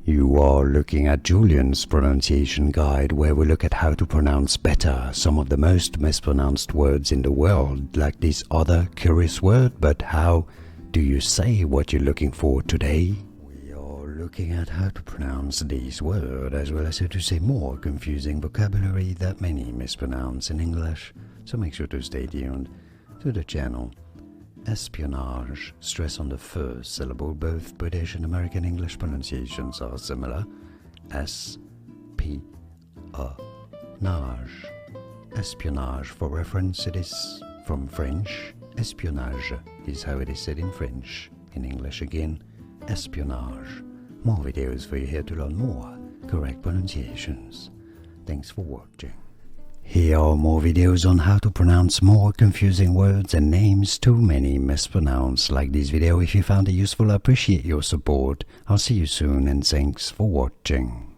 You are looking at Julian's pronunciation guide, where we look at how to pronounce better some of the most mispronounced words in the world, like this other curious word. But how do you say what you're looking for today? We are looking at how to pronounce this word, as well as how to say more confusing vocabulary that many mispronounce in English, so make sure to stay tuned to the channel. Espionage, stress on the first syllable. Both British and American English pronunciations are similar. S-P-A-Nage. Espionage. For reference, it is from French. Espionage is how it is said in French. In English again, espionage. More videos for you here to learn more correct pronunciations. Thanks for watching. Here are more videos on how to pronounce more confusing words and names too many mispronounced. Like this video if you found it useful. I appreciate your support. I'll see you soon and thanks for watching.